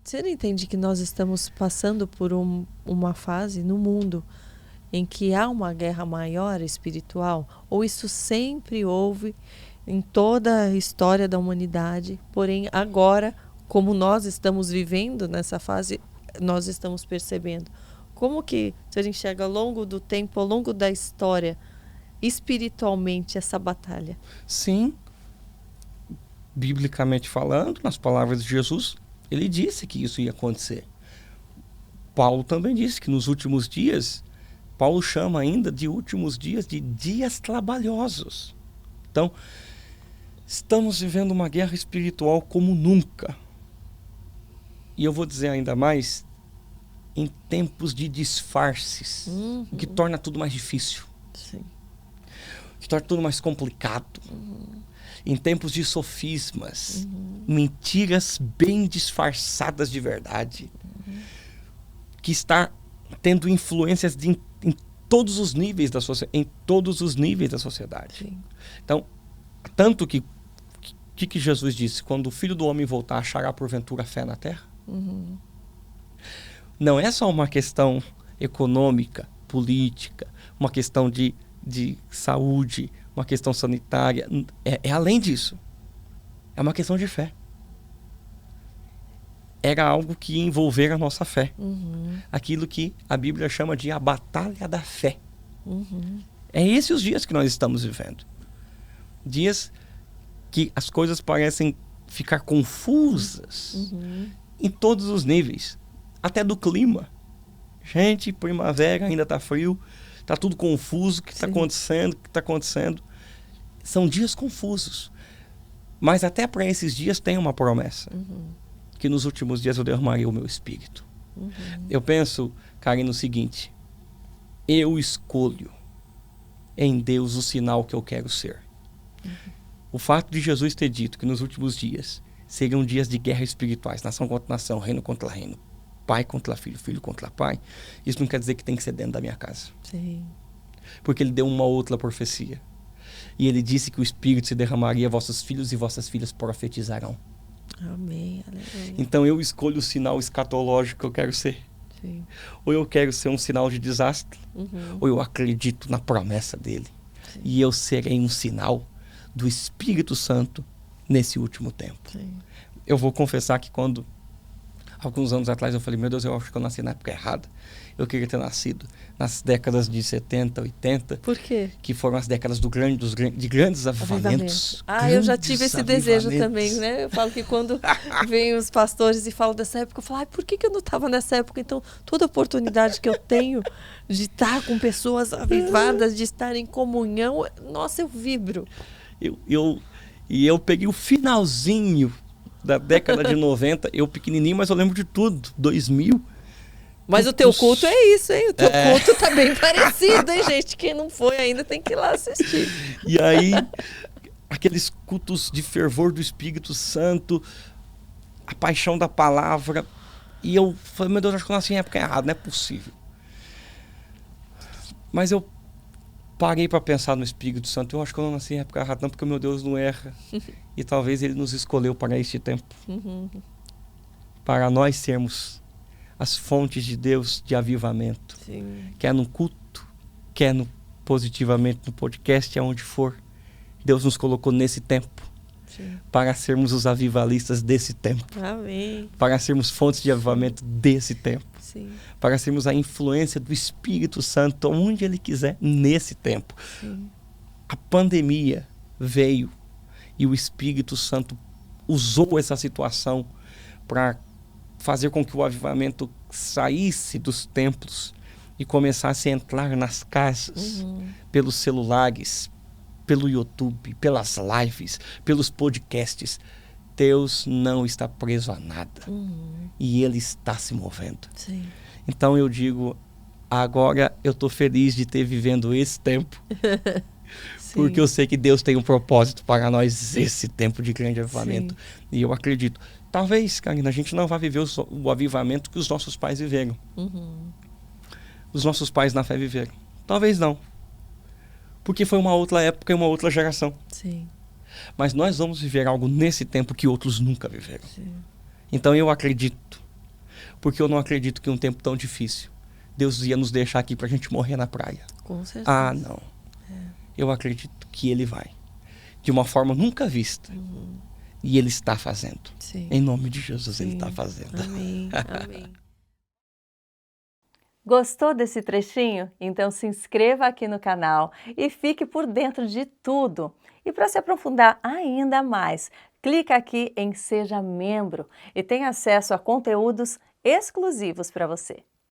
Você não entende que nós estamos passando por uma fase no mundo em que há uma guerra maior espiritual? Ou isso sempre houve em toda a história da humanidade? Porém, agora, como nós estamos vivendo nessa fase, nós estamos percebendo. Como que você enxerga ao longo do tempo, ao longo da história, espiritualmente, essa batalha? Sim, biblicamente falando, nas palavras de Jesus, ele disse que isso ia acontecer. Paulo também disse que nos últimos dias, Paulo chama ainda de últimos dias de dias trabalhosos. Então, estamos vivendo uma guerra espiritual como nunca. E eu vou dizer ainda mais, em tempos de disfarces, o que torna tudo mais difícil. Sim. O que torna tudo mais complicado. Em tempos de sofismas, mentiras bem disfarçadas de verdade, que está tendo influências em todos os níveis da sociedade. Sim. Então, tanto que Jesus disse, quando o Filho do Homem voltar, achará porventura fé na terra? Não é só uma questão econômica, política, uma questão de saúde, uma questão sanitária, é além disso. É uma questão de fé. Era algo que ia envolver a nossa fé. Aquilo que a Bíblia chama de a batalha da fé. É esses os dias que nós estamos vivendo. Dias que as coisas parecem ficar confusas em todos os níveis. Até do clima. Gente, primavera, ainda está frio, está tudo confuso, o que está acontecendo. São dias confusos. Mas até para esses dias tem uma promessa. Que nos últimos dias eu derramarei o meu espírito. Eu penso, Karen, no seguinte. Eu escolho em Deus o sinal que eu quero ser. O fato de Jesus ter dito que nos últimos dias seriam dias de guerra espirituais, nação contra nação, reino contra reino, pai contra filho, filho contra pai, isso não quer dizer que tem que ser dentro da minha casa. Sim. Porque ele deu uma outra profecia. E ele disse que o Espírito se derramaria, vossos filhos e vossas filhas profetizarão. Amém. Aleluia. Então eu escolho o sinal escatológico que eu quero ser. Sim. Ou eu quero ser um sinal de desastre, ou eu acredito na promessa dele. Sim. E eu serei um sinal do Espírito Santo nesse último tempo. Sim. Eu vou confessar que quando, alguns anos atrás, eu falei, meu Deus, eu acho que eu nasci na época errada. Eu queria ter nascido nas décadas de 70, 80. Por quê? Que foram as décadas de grandes avivamentos. Eu já tive esse desejo também, né? Eu falo que quando vêm os pastores e falam dessa época, eu falo, por que eu não estava nessa época? Então, toda oportunidade que eu tenho de estar com pessoas avivadas, de estar em comunhão, nossa, eu vibro. Eu peguei o finalzinho da década de 90, eu pequenininho, mas eu lembro de tudo, 2000. Mas o teu culto é isso, hein? O teu culto tá bem parecido, hein, gente? Quem não foi ainda tem que ir lá assistir. E aí, aqueles cultos de fervor do Espírito Santo, a paixão da palavra. E eu falei, meu Deus, acho que eu nasci em época errada, não é possível. Mas eu parei para pensar no Espírito Santo. Eu acho que eu não nasci em época errada, não, porque o meu Deus não erra. E talvez ele nos escolheu para este tempo. Para nós sermos as fontes de Deus de avivamento. Sim. Quer no culto, quer positivamente no podcast, aonde for. Deus nos colocou nesse tempo. Sim. Para sermos os avivalistas desse tempo. Amém. Para sermos fontes de avivamento desse tempo. Sim. Para sermos a influência do Espírito Santo onde Ele quiser nesse tempo. Sim. A pandemia veio e o Espírito Santo usou essa situação para fazer com que o avivamento saísse dos templos e começasse a entrar nas casas, pelos celulares, pelo YouTube, pelas lives, pelos podcasts. Deus não está preso a nada. E Ele está se movendo. Sim. Então eu digo, agora eu estou feliz de ter vivendo esse tempo. Porque eu sei que Deus tem um propósito para nós esse tempo de grande avivamento. Sim. E eu acredito. Talvez, Karina, a gente não vai viver o avivamento que os nossos pais viveram. Os nossos pais na fé viveram. Talvez não. Porque foi uma outra época e uma outra geração. Sim. Mas nós vamos viver algo nesse tempo que outros nunca viveram. Sim. Então eu acredito Porque eu não acredito que um tempo tão difícil Deus ia nos deixar aqui pra gente morrer na praia. Com certeza. Ah, não. Eu acredito que Ele vai. De uma forma nunca vista. E Ele está fazendo. Sim. Em nome de Jesus, Sim. Ele está fazendo. Amém. Amém. Gostou desse trechinho? Então se inscreva aqui no canal e fique por dentro de tudo. E para se aprofundar ainda mais, clica aqui em Seja Membro e tenha acesso a conteúdos exclusivos para você.